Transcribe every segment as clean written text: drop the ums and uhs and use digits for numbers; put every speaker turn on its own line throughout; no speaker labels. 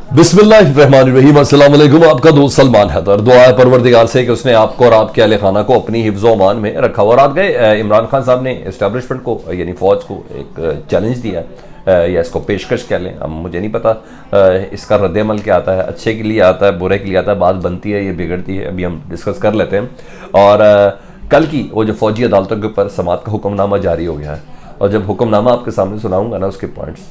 बिस्मिल्लाहिर्रहमानिर्रहीम, अस्सलाम वालेकुम। आपका दोस्त सलमान हैदर। दुआ है परवरदिगार से कि उसने आपको और आपके अहले खाना को अपनी हिफ्ज़ व अमान में रखा। और आज गए इमरान खान साहब ने इस्टेब्लिशमेंट को यानी फ़ौज को एक चैलेंज दिया या इसको पेशकश कह लें। अब मुझे नहीं पता इसका रद्द-ए-अमल क्या आता है, अच्छे के लिए आता है, बुरे के लिए आता है, बात बनती है, ये बिगड़ती है, अभी हम डिस्कस कर लेते हैं। और कल की वो जो फ़ौजी अदालतों के ऊपर समात का हुक्मनामा जारी हो गया है, और जब हुक्मनामा आपके सामने सुनाऊंगा ना, उसके पॉइंट्स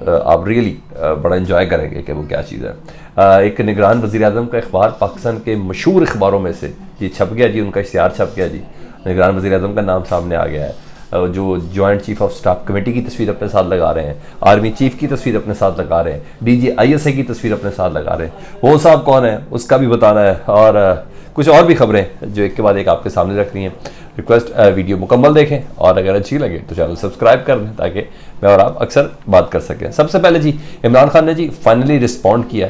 आप रियली बड़ा इन्जॉय करेंगे कि वो क्या चीज़ है। एक निगरान वज़ीर आज़म का अखबार पाकिस्तान के मशहूर अखबारों में से जी छप गया जी, उनका इश्तिहार छप गया जी, निगरान वज़ीर आज़म का नाम सामने आ गया है। जो joint chief of staff committee की तस्वीर अपने साथ लगा रहे हैं, आर्मी चीफ की तस्वीर अपने साथ लगा रहे हैं, DGISA की तस्वीर अपने साथ लगा रहे हैं। वो साहब कौन है उसका भी बताना है, और कुछ और भी खबरें जो एक के बाद एक आपके सामने रख रही हैं। रिक्वेस्ट वीडियो मुकम्मल देखें, और अगर अच्छी लगे तो चैनल सब्सक्राइब कर दें ताकि मैं और आप अक्सर बात कर सकें। सबसे पहले जी इमरान खान ने जी फाइनली रिस्पॉन्ड किया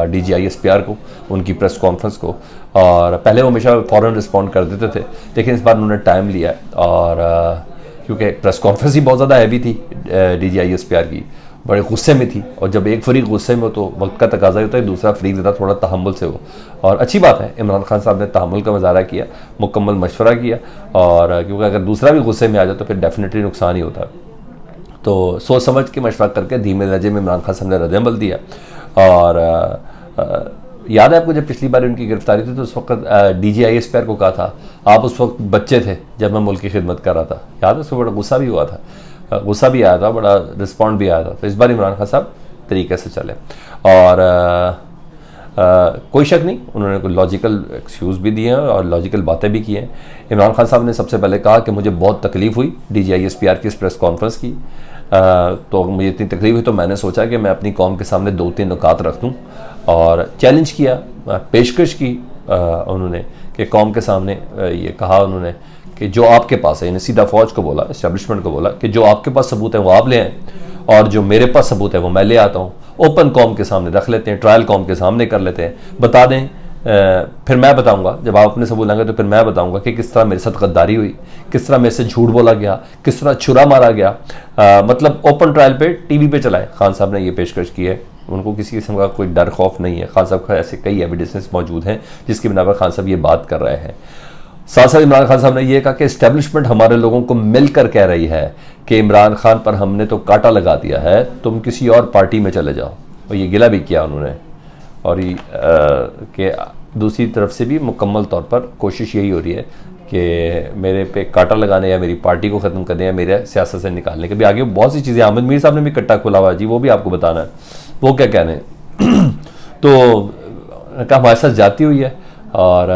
DGISPR को, उनकी प्रेस कॉन्फ्रेंस को। और पहले वो हमेशा फ़ौरन रिस्पॉन्ड कर देते थे, लेकिन इस बार उन्होंने टाइम लिया। और क्योंकि प्रेस कॉन्फ्रेंस ही बहुत ज़्यादा हैवी थी DGISPR की, बड़े गुस्से में थी, और जब एक फरीक गुस्से में हो तो वक्त का तकाजा होता है, दूसरा फरीक ज़्यादा थोड़ा तहम्मुल से हो। और अच्छी बात है, इमरान खान साहब ने तहम्मुल का मुजाहरा किया, मुकम्मल मशवरा किया। और क्योंकि अगर दूसरा भी गुस्से में आ जाए तो फिर डेफिनेटली नुकसान ही होता है। तो सोच समझ के मशवरा करके धीमे लहजे में इमरान खान साहब ने रद्द-ए-अमल दिया। और याद है आपको, जब पिछली बार उनकी गिरफ्तारी थी तो उस वक्त DGISPR को कहा था, आप उस वक्त बच्चे थे जब मैं मुल्क की खिदमत कर रहा था। याद है, उसको बड़ा गुस्सा भी हुआ था, गुस्सा भी आया था, बड़ा रिस्पॉन्ड भी आया था। तो इस बार इमरान खान साहब तरीके से चले, और कोई शक नहीं, उन्होंने कोई लॉजिकल एक्सक्यूज़ भी दिए हैं और लॉजिकल बातें भी की हैं। इमरान खान साहब ने सबसे पहले कहा कि मुझे बहुत तकलीफ़ हुई DGISPR की इस प्रेस कॉन्फ्रेंस की। तो मुझे इतनी तकलीफ हुई तो मैंने सोचा कि मैं अपनी कौम के सामने 2-3 नुकात रख दूँ, और चैलेंज किया, पेशकश की उन्होंने कि कौम के सामने ये कहा उन्होंने कि जो आपके पास है, यानी सीधा फ़ौज को बोला, इस्टेब्लिशमेंट को बोला कि जो आपके पास सबूत है वो आप ले आएँ, और जो मेरे पास सबूत है वो मैं ले आता हूँ। ओपन कौम के सामने रख लेते हैं, ट्रायल कौम के सामने कर लेते हैं, बता दें, फिर मैं बताऊंगा। जब आप अपने सबूत लाएंगे तो फिर मैं बताऊंगा कि किस तरह मेरे साथ गद्दारी हुई, किस तरह मेरे से झूठ बोला गया, किस तरह छुरा मारा गया। मतलब ओपन ट्रायल पे TV पे चलाए। खान साहब ने ये पेशकश की है, उनको किसी किस्म का कोई डर खौफ नहीं है। खान साहब का ऐसे कई एविडेंसेस मौजूद हैं जिसकी बिना पर खान साहब ये बात कर रहे हैं। साथ साथ इमरान खान साहब ने यह कहा कि इस्टेब्लिशमेंट हमारे लोगों को मिलकर कह रही है कि इमरान खान पर हमने तो कांटा लगा दिया है, तुम किसी और पार्टी में चले जाओ। और ये गिला भी किया उन्होंने। और ये कि दूसरी तरफ से भी मुकम्मल तौर पर कोशिश यही हो रही है कि मेरे पे कांटा लगाने या मेरी पार्टी को ख़त्म करने या मेरे सियासत से निकालने के भी आगे बहुत सी चीज़ें। अहमद मीर साहब ने भी कट्टा खुला हुआ जी, वो भी आपको बताना है वो क्या कह रहे हैं। तो कहा हमारे साथ जाती हुई है, और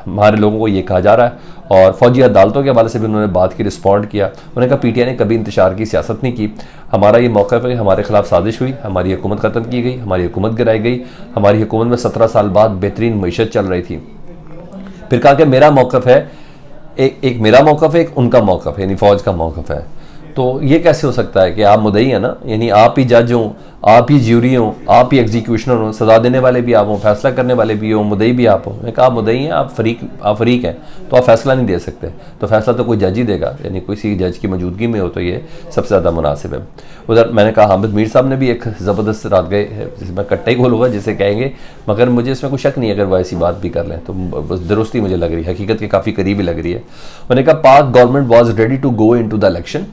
हमारे लोगों को ये कहा जा रहा है। और फौजी अदालतों के हवाले से भी उन्होंने बात की, रिस्पॉन्ड किया। उन्होंने कहा PTI ने कभी इंतशार की सियासत नहीं की, हमारा ये मौक़िफ़ है कि हमारे खिलाफ साजिश हुई, हमारी हुकूमत ख़त्म की गई, हमारी हुकूमत गिराई गई, हमारी हुकूमत में 17 साल बाद बेहतरीन मईशत चल रही थी। फिर कहा कि मेरा मौक़िफ़ है, एक मेरा मौक़िफ़ है, एक उनका मौक़िफ़ है, यानी फ़ौज का मौक़िफ़ है। तो ये कैसे हो सकता है कि आप मुद्दई हैं ना, यानी आप ही जज हों, आप ही ज्यूरी हों, आप ही एग्जीक्यूशनर हों, सज़ा देने वाले भी आप हों, फैसला करने वाले भी हों, मुद्दई भी आप हों। मैंने कहा आप मुद्दई हैं, आप फरीक हैं, तो आप फैसला नहीं दे सकते, तो फैसला तो कोई जज ही देगा, यानी किसी जज की मौजूदगी में हो तो ये सबसे ज़्यादा मुनासिब है। उधर मैंने कहा अहमद मीर साहब ने भी एक ज़बरदस्त रात गए, जिसे मैं कट्टा ही बोलूँगा जिसे कहेंगे, मगर मुझे इसमें कोई शक नहीं है अगर वह ऐसी बात भी कर लें तो दुरुस्ती मुझे लग रही है, हकीकत के काफ़ी करीबी लग रही है। मैंने कहा Pak government was ready to go into the election,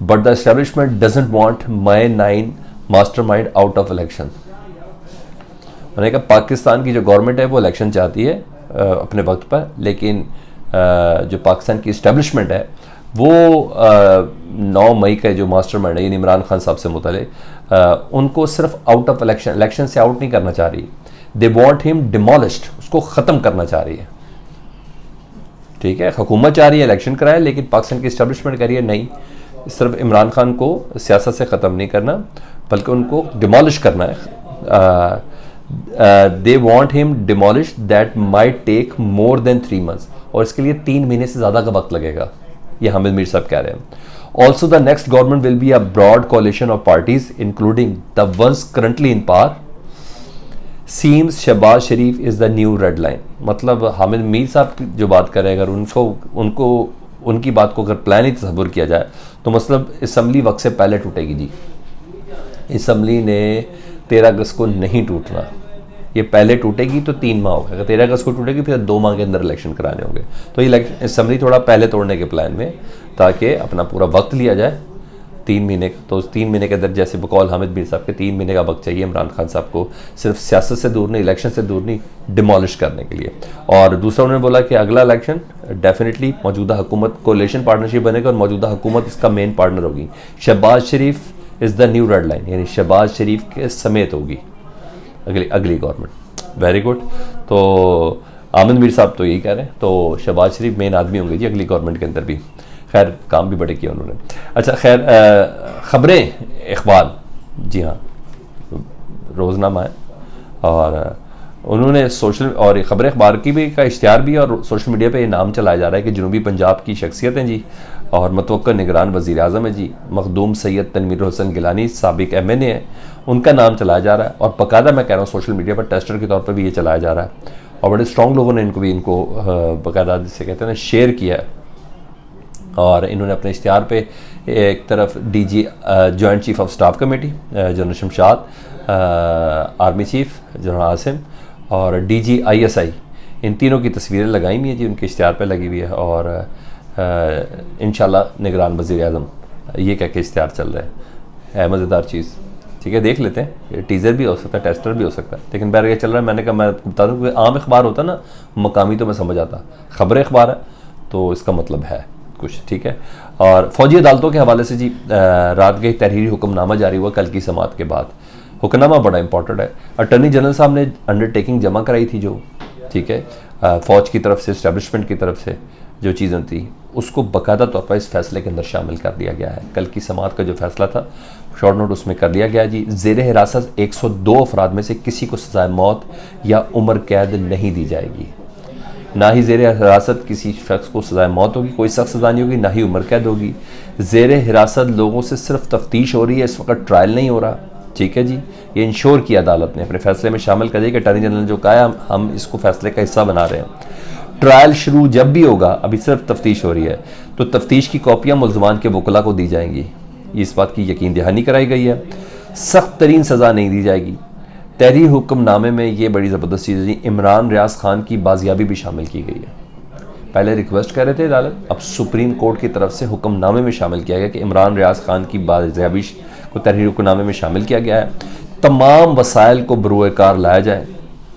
but the establishment doesn't want my 9 mastermind out of election। मैंने कहा पाकिस्तान की जो गवर्नमेंट है वो इलेक्शन चाहती है अपने वक्त पर, लेकिन जो पाकिस्तान की इस्टेब्लिशमेंट है वो 9 मई का जो मास्टरमाइंड है यानी इमरान खान साहब से मुतल्लिक, उनको सिर्फ आउट ऑफ इलेक्शन से आउट नहीं करना चाह रही, दे वॉन्ट हिम डिमोलिश्ड, उसको ख़त्म करना चाह रही है। ठीक है, हुकूमत चाह रही है इलेक्शन कराए, लेकिन पाकिस्तान की इस्टेब्लिशमेंट कह रही है नहीं, सिर्फ इमरान खान को सियासत से ख़त्म नहीं करना बल्कि उनको डिमोलिश करना है। They want him demolish that might take more than 3 months, और इसके लिए 3 महीने से ज़्यादा का वक्त लगेगा, ये हामिद मीर साहब कह रहे हैं। Also the next government will be a broad coalition of parties including the ones currently in power, seems Shahbaz Sharif is the new red line. मतलब हामिद मीर साहब जो बात करें, अगर उनको उनकी बात को अगर प्लान ही तस्वुर किया जाए तो मतलब असम्बली वक्त से पहले टूटेगी जी। असम्बली ने 13 अगस्त को नहीं टूटना। ये पहले टूटेगी तो 3 माह होगा, अगर 13 अगस्त को टूटेगी फिर 2 माह के अंदर इलेक्शन कराने होंगे। तो ये असम्बली थोड़ा पहले तोड़ने के प्लान में, ताकि अपना पूरा वक्त लिया जाए 3 महीने। तो उस 3 महीने के अंदर, जैसे बकौल हामिद मीर साहब के 3 महीने का वक्त चाहिए इमरान खान साहब को, सिर्फ सियासत से दूर नहीं, इलेक्शन से दूर नहीं, डिमोलिश करने के लिए। और दूसरा उन्होंने बोला कि अगला इलेक्शन डेफिनेटली मौजूदा हुकूमत कोलिशन पार्टनरशिप बनेगा और मौजूदा हुकूमत इसका मेन पार्टनर होगी। Shehbaz Sharif is the new red line, यानी शहबाज शरीफ के समेत होगी अगली गवर्नमेंट। Very good. तो आमिर मीर साहब तो यही कह रहे हैं, तो शहबाज शरीफ मेन आदमी होंगे जी अगली गवर्नमेंट के अंदर भी। खैर काम भी बड़े किए उन्होंने। अच्छा खैर, ख़बरें इकबाल, जी हाँ, रोज़नामा है और उन्होंने सोशल और ख़बर अखबार की भी का इश्तिहार भी और सोशल मीडिया पे ये नाम चलाया जा रहा है कि जनूबी पंजाब की शख्सियत हैं जी और मतवक्का निगरान वज़ीर आज़म है जी मखदूम सैयद तनवीर हुसैन गिलानी, साबिक MNA है, उनका नाम चलाया जा रहा है। और बाकायदा मैं कह रहा हूँ सोशल मीडिया पर टेस्टर के तौर पर भी ये चलाया जा रहा है और बड़े स्ट्रॉन्ग लोगों ने इनको बाकायदा जिसे कहते हैं ना शेयर किया है। और इन्होंने अपने इश्तिहार पे एक तरफ DG joint chief of staff committee general Shamshad, army chief general Asim और DG ISI, इन तीनों की तस्वीरें लगाई हुई हैं जी, उनके इश्तिहार पे लगी हुई है। और इंशाल्लाह निगरान वज़ीर आज़म, ये कह के इश्तिहार चल रहा है मज़ेदार चीज़, ठीक है, देख लेते हैं। ये टीज़र भी हो सकता है, टेस्टर भी हो सकता है, लेकिन बैर ये चल रहा है। मैंने कहा मैं बता दूँ कि आम अखबार होता ना मकामी, तो मैं समझ आता, ख़बर अखबार है तो इसका मतलब है कुछ, ठीक है। और फ़ौजी अदालतों के हवाले से जी रात गई तहरीरी हुक्मनामा जारी हुआ कल की समात के बाद। हुक्मनामा बड़ा इंपॉर्टेंट है। अटर्नी जनरल साहब ने अंडरटेकिंग जमा कराई थी जो, ठीक है, फ़ौज की तरफ से, इस्टेब्लिशमेंट की तरफ से जो चीज़ें थी उसको बाकायदा तौर पर इस फैसले के अंदर शामिल कर दिया गया है। कल की समात का जो फैसला था शॉर्ट नोट उसमें कर लिया गया जी। ज़ेर हिरासत 102 अफराद में से किसी को सज़ाए मौत या उम्र कैद नहीं दी जाएगी। ना ही ज़ेर हिरासत किसी शख्स को सज़ाए मौत होगी, कोई सख्त सज़ा नहीं होगी, ना ही उम्र कैद होगी। ज़ेर हिरासत लोगों से सिर्फ तफ्तीश हो रही है, इस वक्त ट्रायल नहीं हो रहा, ठीक है जी। ये इंश्योर किया अदालत ने अपने फैसले में शामिल कर दिया कि अटॉर्नी जनरल ने जो कहा है हम इसको फैसले का हिस्सा बना रहे हैं। ट्रायल शुरू जब भी होगा, अभी सिर्फ तफ्तीश हो रही है, तो तफ्तीश की कॉपियाँ मुल्ज़मान के वकला को दी जाएंगी। ये इस बात की यकीन दहानी कराई गई है। सख्त तरीन सज़ा नहीं दी जाएगी। तहरीर हुक्मनामे में ये बड़ी ज़बरदस्त चीज़ है, इमरान रियाज खान की बाजियाबी भी शामिल की गई है। पहले रिक्वेस्ट कर रहे थे अदालत, अब सुप्रीम कोर्ट की तरफ से हुक्मनामे में शामिल किया गया कि इमरान रियाज खान की बाजियाबी को तहरीर हुक्मनामे में शामिल किया गया है। तमाम वसाइल को बरूए कार लाया जाए।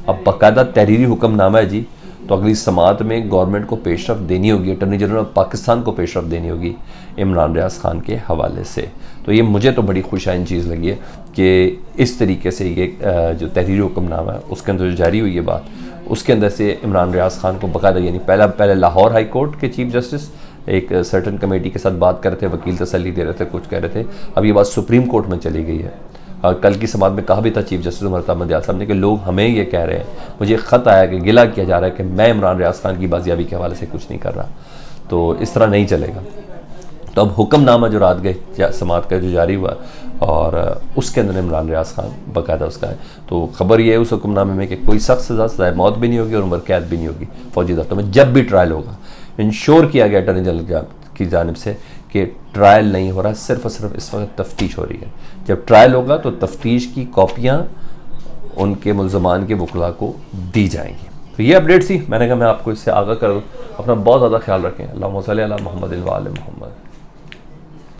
अब बाकायदा तहरीरी हुक्मनामा है जी, तो अगली समात में गवर्नमेंट को पेशरफ देनी होगी, अटॉर्नी जनरल ऑफ पाकिस्तान को पेशरफ देनी होगी इमरान रियाज खान के हवाले से। तो ये मुझे तो बड़ी खुशाइन चीज़ लगी है कि इस तरीके से ये जो तहरीरी हुक्मनामा है उसके अंदर जो जारी हुई है बात, उसके अंदर से इमरान रियाज खान को बाकायदा, यानी पहले लाहौर हाई कोर्ट के चीफ जस्टिस एक सर्टन कमेटी के साथ बात कर रहे थे, वकील तसल्ली दे रहे थे, कुछ कह रहे थे, अब ये बात सुप्रीम कोर्ट में चली गई है। और कल की समात में कहा भी था चीफ जस्टिस उमर अहमद साहब ने कि लोग हमें ये कह रहे हैं, मुझे ख़त आया कि गिला किया जा रहा है कि मैं इमरान रियाज खान की बाजियाबी के हवाले से कुछ नहीं कर रहा, तो इस तरह नहीं चलेगा। तो अब हुक्मनामा जो रात गए समात का जो जारी हुआ और उसके अंदर इमरान रियाज खान बाकायदा उसका है, तो खबर ये है उस हुक्मनामे में कि कोई सख्त सज़ाए मौत भी नहीं होगी और उम्र कैद भी नहीं होगी फौजी अदालतों में जब भी ट्रायल होगा। इंश्योर किया गया अटॉर्नी जनरल की जानिब से कि ट्रायल नहीं हो रहा, सिर्फ और सिर्फ इस वक्त तफ्तीश हो रही है। जब ट्रायल होगा तो तफ्तीश की कॉपियाँ उनके मुल्ज़मान के वकला को दी जाएंगी। तो ये अपडेट थी, मैंने कहा मैं आपको इससे आगाह कर दूँ। अपना बहुत ज़्यादा ख्याल रखें। अल्लाहुम्मा सल्ली अला मुहम्मद व आले मुहम्मद।